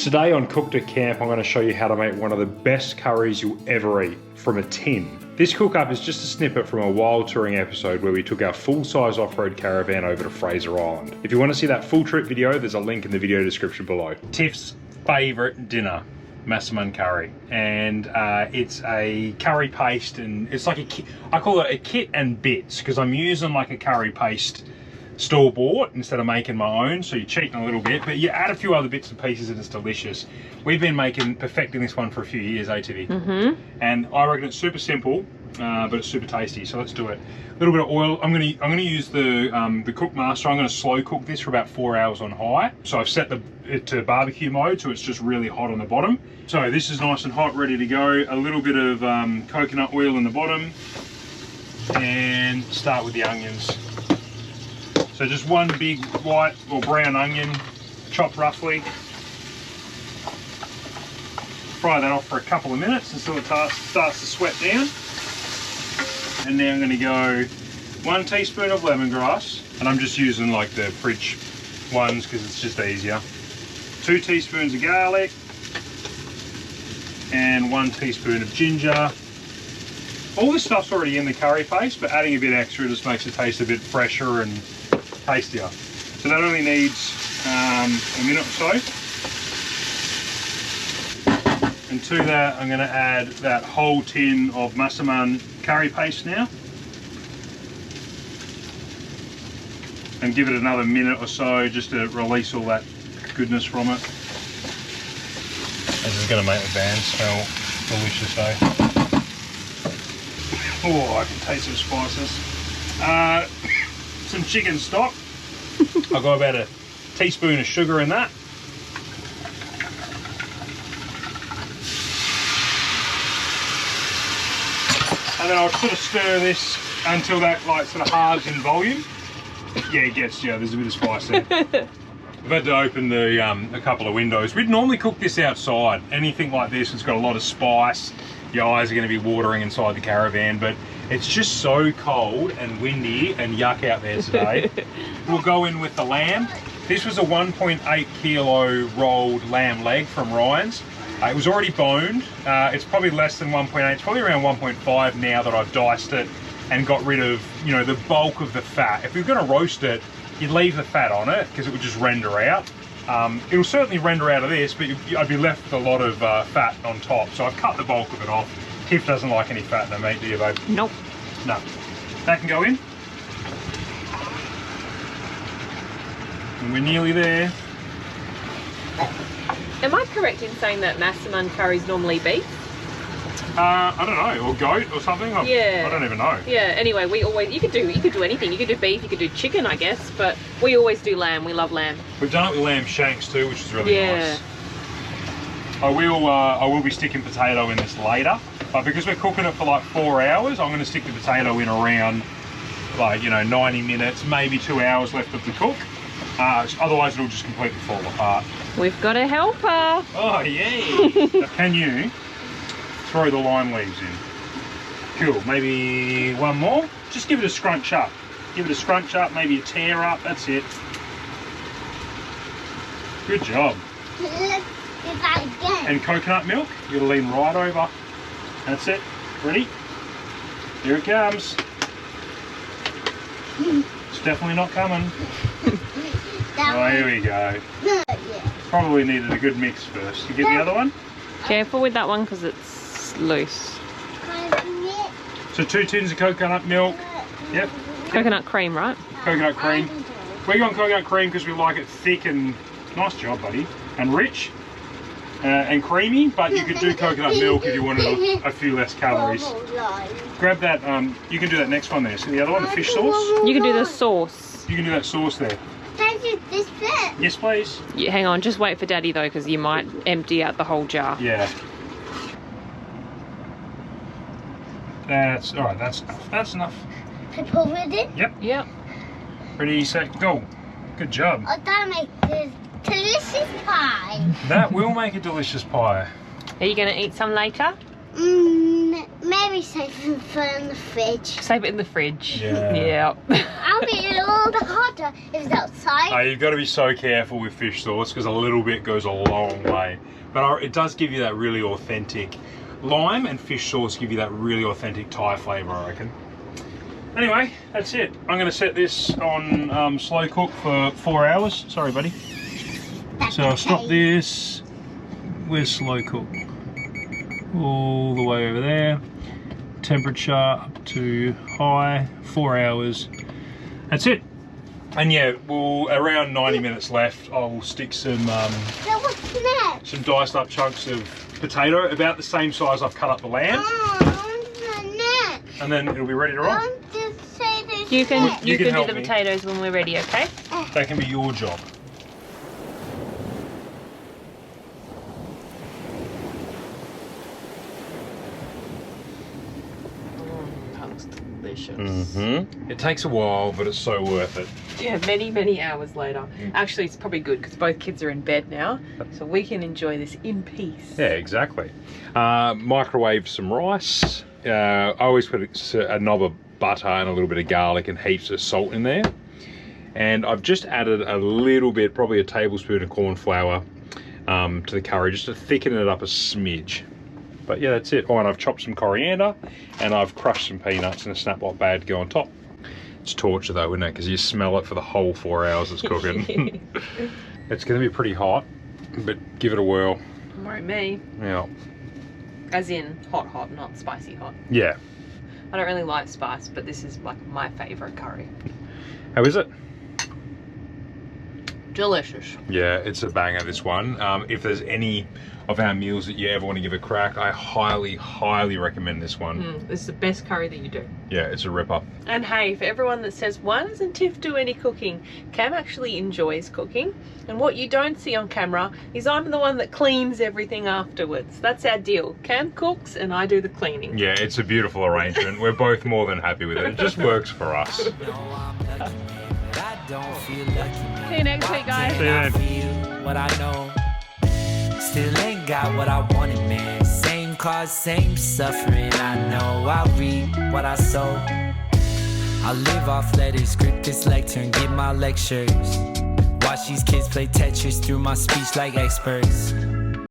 Today on Cooked at Camp, I'm going to show you how to make one of the best curries you'll ever eat from a tin. This cook-up is just a snippet from a wild touring episode where we took our full-size off-road caravan over to Fraser Island. If you want to see that full trip video, there's a link in the video description below. Tiff's favourite dinner, Massaman curry, and it's a curry paste, and it's like a kit. I call it a kit and bits because I'm using like a curry paste store-bought instead of making my own, so you're cheating a little bit, but you add a few other bits and pieces and it's delicious. We've been perfecting this one for a few years, Tiffy? And I reckon it's super simple, but it's super tasty, so let's do it. A little bit of oil. I'm gonna use the Cook Master. I'm gonna slow cook this for about 4 hours on high. So I've set it to barbecue mode, so it's just really hot on the bottom. So this is nice and hot, ready to go. A little bit of coconut oil in the bottom, and start with the onions. So just one big white or brown onion, chopped roughly. Fry that off for a couple of minutes until it starts to sweat down. And now I'm going to go 1 teaspoon of lemongrass, and I'm just using like the fridge ones because it's just easier. 2 teaspoons of garlic, and 1 teaspoon of ginger. All this stuff's already in the curry paste, but adding a bit extra just makes it taste a bit fresher and tastier. So that only needs a minute or so. And to that I'm going to add that whole tin of Massaman curry paste now. And give it another minute or so just to release all that goodness from it. This is going to make the band smell delicious, though. Oh, I can taste the spices. Some chicken stock. I've got about a teaspoon of sugar in that. And then I'll sort of stir this until that like sort of halves in volume. Yeah, it gets, yeah, there's a bit of spice there. I've had to open the a couple of windows. We'd normally cook this outside. Anything like this, it's got a lot of spice. Your eyes are going to be watering inside the caravan, but it's just so cold and windy and yuck out there today. We'll go in with the lamb. This was a 1.8 kilo rolled lamb leg from Ryan's. It was already boned. It's probably less than 1.8. It's probably around 1.5 now that I've diced it and got rid of, you know, the bulk of the fat. If you're going to roast it, you'd leave the fat on it because it would just render out. It'll certainly render out of this, but I'd be left with a lot of fat on top. So I've cut the bulk of it off. Tiff doesn't like any fat in her meat, do you, babe? Nope. No. That can go in. And we're nearly there. Am I correct in saying that Massaman curry is normally beef? I don't know, or goat or something. Yeah. I don't even know. Yeah. Anyway, you could do anything. You could do beef, you could do chicken, I guess, but we always do lamb. We love lamb. We've done it with lamb shanks too, which is really nice. I will be sticking potato in this later, but because we're cooking it for like 4 hours, I'm going to stick the potato in around like, you know, 90 minutes, maybe 2 hours left of the cook. Otherwise it'll just completely fall apart. We've got a helper. Oh yeah. Can you throw the lime leaves in? Cool. Maybe one more. Just give it a scrunch up. Give it a scrunch up, maybe a tear up. That's it. Good job. And coconut milk. You'll lean right over. That's it. Ready? Here it comes. It's definitely not coming. Oh, here we go. Probably needed a good mix first. You get the other one? Careful with that one because it's loose. So 2 tins of coconut milk. Yep. Coconut cream, right? Coconut cream. We're going coconut cream because we like it thick and, nice job, buddy, and rich and creamy, but you could do coconut milk if you wanted a few less calories. Grab that, you can do that next one there. See the other one, the fish sauce? You can do the sauce. You can do that sauce there. Can I do this bit? Yes, please. Yeah, hang on, just wait for Daddy though, because you might empty out the whole jar. Yeah. That's, alright, that's enough. That's enough. Can I pour it in? Yep. Yep. Ready, set, go. Good job. Oh, that makes this delicious pie. That will make a delicious pie. Are you going to eat some later? Maybe maybe save them for in the fridge. Save it in the fridge. Yeah. I'll be all the hotter if it's outside. You've got to be so careful with fish sauce because a little bit goes a long way. But it does give you that really authentic lime, and fish sauce give you that really authentic Thai flavour, I reckon. Anyway, that's it. I'm going to set this on slow cook for 4 hours. Sorry, buddy. So I'll stop this. Where's slow cook? All the way over there. Temperature up to high, 4 hours. That's it. And yeah, we'll around 90 minutes left. I'll stick some What's next? some diced up chunks of potato, about the same size I've cut up the lamb, What's next? and then it'll be ready to I roll. want to say this You can next. do help the me. potatoes when we're ready, okay? That can be your job. That looks delicious. It takes a while, but it's so worth it. Yeah, many hours later. Actually, it's probably good because both kids are in bed now, so we can enjoy this in peace. Yeah, exactly. Microwave some rice. I always put a knob of butter and a little bit of garlic and heaps of salt in there. And I've just added a little bit, probably a tablespoon of cornflour to the curry, just to thicken it up a smidge. But yeah, that's it. Oh, and I've chopped some coriander, and I've crushed some peanuts in a snap lock bag to go on top. It's torture though, isn't it? Because you smell it for the whole 4 hours it's cooking. It's going to be pretty hot, but give it a whirl. Won't me. Yeah. As in hot, not spicy hot. Yeah. I don't really like spice, but this is like my favourite curry. How is it? Delicious. Yeah, it's a banger, this one. If there's any of our meals that you ever want to give a crack, I highly recommend this one. This is the best curry that you do. Yeah, it's a ripper. And hey, for everyone that says, why doesn't Tiff do any cooking? Cam actually enjoys cooking. And what you don't see on camera is I'm the one that cleans everything afterwards. That's our deal. Cam cooks and I do the cleaning. Yeah, it's a beautiful arrangement. We're both more than happy with it. It just works for us. See See you next week, guys. you then. Feel what I know. Still ain't got what I wanted, man. Same cause, same suffering. I know I reap what I sow. I live off letters, grip this lectern, and give my lectures. Watch these kids play Tetris through my speech like experts.